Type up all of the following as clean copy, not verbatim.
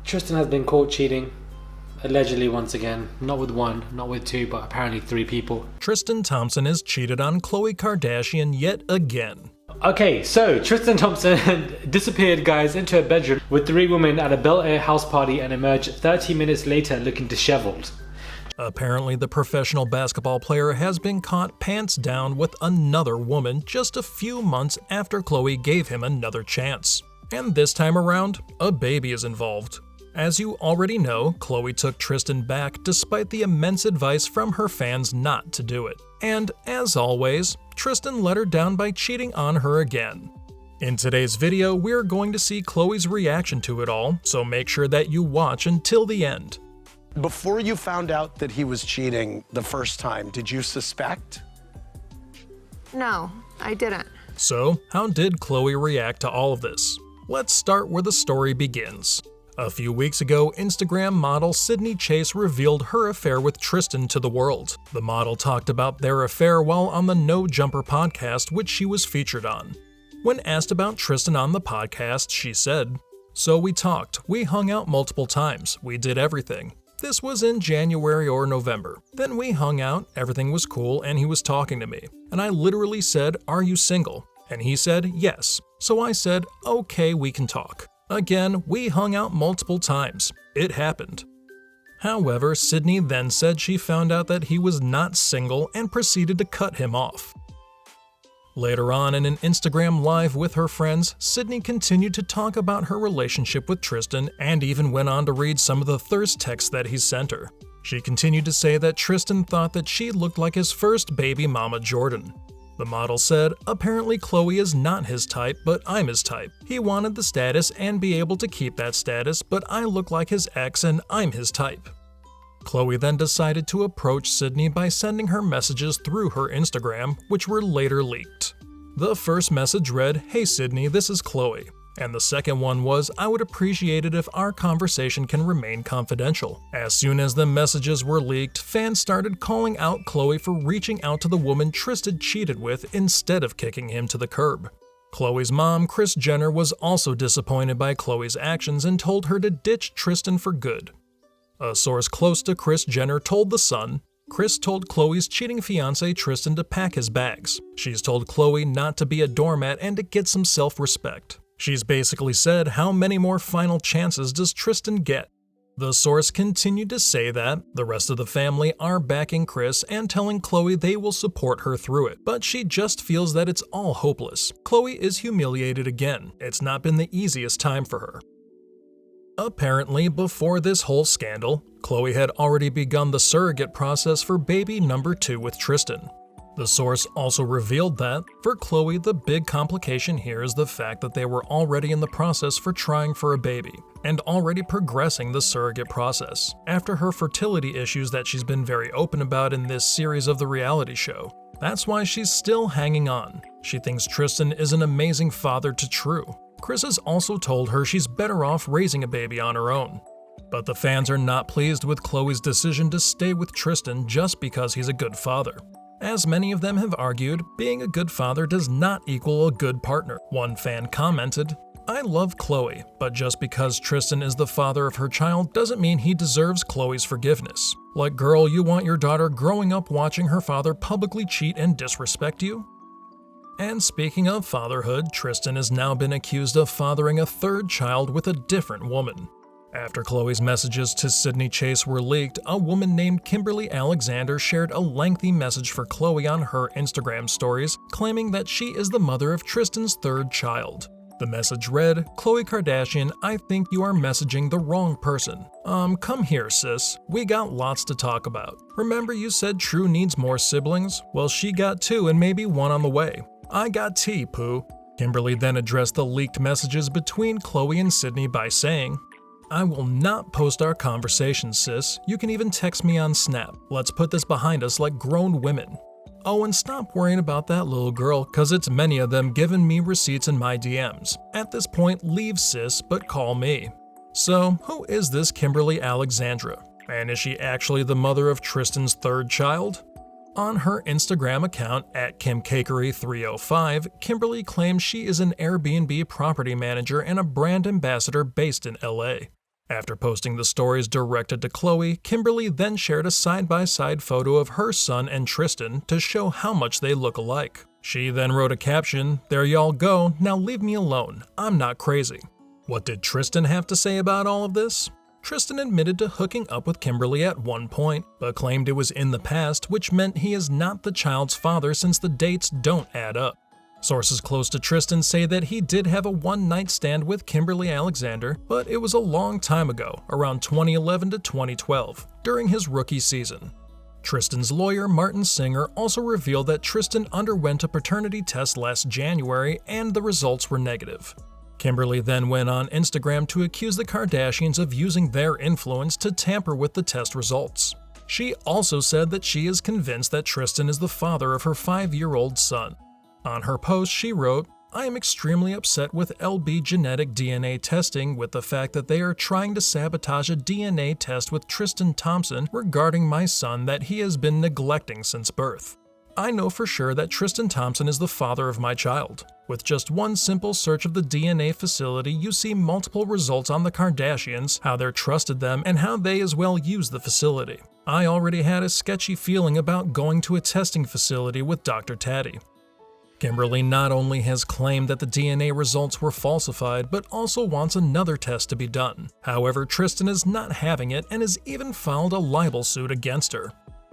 Tristan has been caught cheating, allegedly once again, not with one, not with two, but apparently 3 people. Tristan Thompson has cheated on Khloe Kardashian yet again. Okay, so Tristan Thompson disappeared, guys, into a bedroom with 3 women at a Bel Air house party and emerged 30 minutes later looking disheveled. Apparently, the professional basketball player has been caught pants down with another woman just a few months after Khloe gave him another chance. And this time around, a baby is involved. As you already know, Khloe took Tristan back despite the immense advice from her fans not to do it. And as always, Tristan let her down by cheating on her again. In today's video, we're going to see Khloe's reaction to it all, so make sure that you watch until the end. Before you found out that he was cheating the first time, did you suspect? No, I didn't. So, how did Khloe react to all of this? Let's start where the story begins. A few weeks ago, Instagram model Sydney Chase revealed her affair with Tristan to the world. The model talked about their affair while on the No Jumper podcast, which she was featured on. When asked about Tristan on the podcast, she said, "So we talked, we hung out multiple times, we did everything. This was in January or November. Then we hung out, everything was cool, and he was talking to me. And I literally said, 'Are you single?' And he said, 'Yes.' So I said, 'Okay, we can talk.' Again, we hung out multiple times. It happened." However, Sydney then said she found out that he was not single and proceeded to cut him off. Later on in an Instagram live with her friends, Sydney continued to talk about her relationship with Tristan and even went on to read some of the thirst texts that he sent her. She continued to say that Tristan thought that she looked like his first baby mama, Jordyn. The model said, "Apparently Khloe is not his type, but I'm his type. He wanted the status and be able to keep that status, but I look like his ex and I'm his type." Khloe then decided to approach Sydney by sending her messages through her Instagram, which were later leaked. The first message read, "Hey Sydney, this is Khloe." And the second one was, "I would appreciate it if our conversation can remain confidential." As soon as the messages were leaked, fans started calling out Khloe for reaching out to the woman Tristan cheated with instead of kicking him to the curb. Khloe's mom, Kris Jenner, was also disappointed by Khloe's actions and told her to ditch Tristan for good. A source close to Kris Jenner told The Sun, "Kris told Khloe's cheating fiancé Tristan to pack his bags. She's told Khloe not to be a doormat and to get some self-respect. She's basically said, how many more final chances does Tristan get?" The source continued to say that the rest of the family are backing Kris and telling Khloe they will support her through it, but she just feels that it's all hopeless. Khloe is humiliated again. It's not been the easiest time for her. Apparently, before this whole scandal, Khloe had already begun the surrogate process for baby number 2 with Tristan. The source also revealed that, for Khloe, the big complication here is the fact that they were already in the process for trying for a baby, and already progressing the surrogate process, after her fertility issues that she's been very open about in this series of the reality show. That's why she's still hanging on. She thinks Tristan is an amazing father to True. Kris has also told her she's better off raising a baby on her own. But the fans are not pleased with Khloe's decision to stay with Tristan just because he's a good father. As many of them have argued, being a good father does not equal a good partner. One fan commented, "I love Khloe, but just because Tristan is the father of her child doesn't mean he deserves Khloe's forgiveness. Like, girl, you want your daughter growing up watching her father publicly cheat and disrespect you?" And speaking of fatherhood, Tristan has now been accused of fathering a 3rd child with a different woman. After Khloe's messages to Sydney Chase were leaked, a woman named Kimberly Alexander shared a lengthy message for Khloe on her Instagram stories, claiming that she is the mother of Tristan's 3rd child. The message read, "Khloe Kardashian, I think you are messaging the wrong person. Come here, sis. We got lots to talk about. Remember you said True needs more siblings? Well, she got 2 and maybe 1 on the way. I got tea, Pooh." Kimberly then addressed the leaked messages between Khloe and Sydney by saying, "I will not post our conversation, sis. You can even text me on Snap. Let's put this behind us like grown women. Oh, and stop worrying about that little girl, cause it's many of them giving me receipts in my DMs. At this point, leave sis, but call me." So, who is this Kimberly Alexandra? And is she actually the mother of Tristan's 3rd child? On her Instagram account @KimCakery305, Kimberly claims she is an Airbnb property manager and a brand ambassador based in LA. After posting the stories directed to Khloé, Kimberly then shared a side-by-side photo of her son and Tristan to show how much they look alike. She then wrote a caption, "There y'all go, now leave me alone, I'm not crazy." What did Tristan have to say about all of this? Tristan admitted to hooking up with Kimberly at one point, but claimed it was in the past, which meant he is not the child's father since the dates don't add up. Sources close to Tristan say that he did have a one-night stand with Kimberly Alexander, but it was a long time ago, around 2011 to 2012, during his rookie season. Tristan's lawyer, Martin Singer, also revealed that Tristan underwent a paternity test last January and the results were negative. Kimberly then went on Instagram to accuse the Kardashians of using their influence to tamper with the test results. She also said that she is convinced that Tristan is the father of her 5-year-old son. On her post, she wrote, "I am extremely upset with LB genetic DNA testing with the fact that they are trying to sabotage a DNA test with Tristan Thompson regarding my son that he has been neglecting since birth. I know for sure that Tristan Thompson is the father of my child. With just one simple search of the DNA facility, you see multiple results on the Kardashians, how they're trusted them, and how they as well use the facility. I already had a sketchy feeling about going to a testing facility with Dr. Taddy." Kimberly not only has claimed that the DNA results were falsified, but also wants another test to be done. However, Tristan is not having it and has even filed a libel suit against her.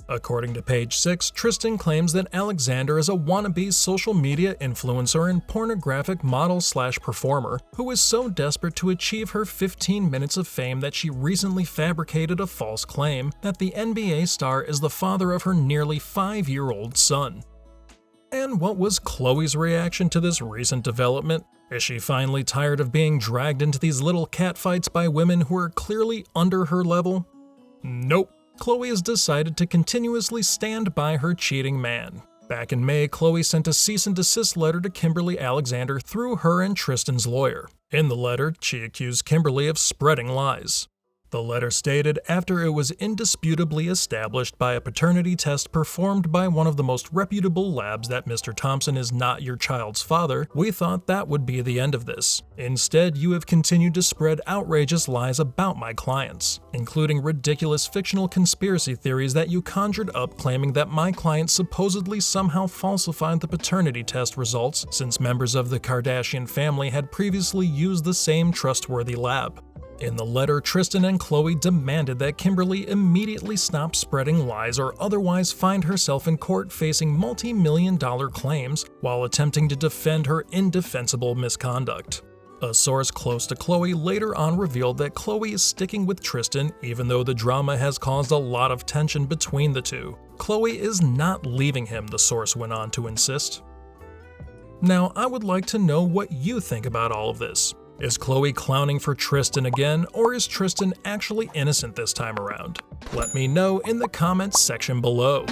According to Page 6, Tristan claims that Alexander is a wannabe social media influencer and pornographic model/performer who is so desperate to achieve her 15 minutes of fame that she recently fabricated a false claim that the NBA star is the father of her nearly 5-year-old son. And what was Khloé's reaction to this recent development? Is she finally tired of being dragged into these little catfights by women who are clearly under her level? Nope. Khloé has decided to continuously stand by her cheating man. Back in May, Khloé sent a cease and desist letter to Kimberly Alexander through her and Tristan's lawyer. In the letter, she accused Kimberly of spreading lies. The letter stated, "After it was indisputably established by a paternity test performed by one of the most reputable labs that Mr. Thompson is not your child's father, we thought that would be the end of this. Instead, you have continued to spread outrageous lies about my clients, including ridiculous fictional conspiracy theories that you conjured up claiming that my clients supposedly somehow falsified the paternity test results since members of the Kardashian family had previously used the same trustworthy lab." In the letter, Tristan and Khloé demanded that Kimberly immediately stop spreading lies or otherwise find herself in court facing multi-million-dollar claims while attempting to defend her indefensible misconduct. A source close to Khloé later on revealed that Khloé is sticking with Tristan even though the drama has caused a lot of tension between the two. Khloé is not leaving him, the source went on to insist. Now, I would like to know what you think about all of this. Is Khloé clowning for Tristan again, or is Tristan actually innocent this time around? Let me know in the comments section below.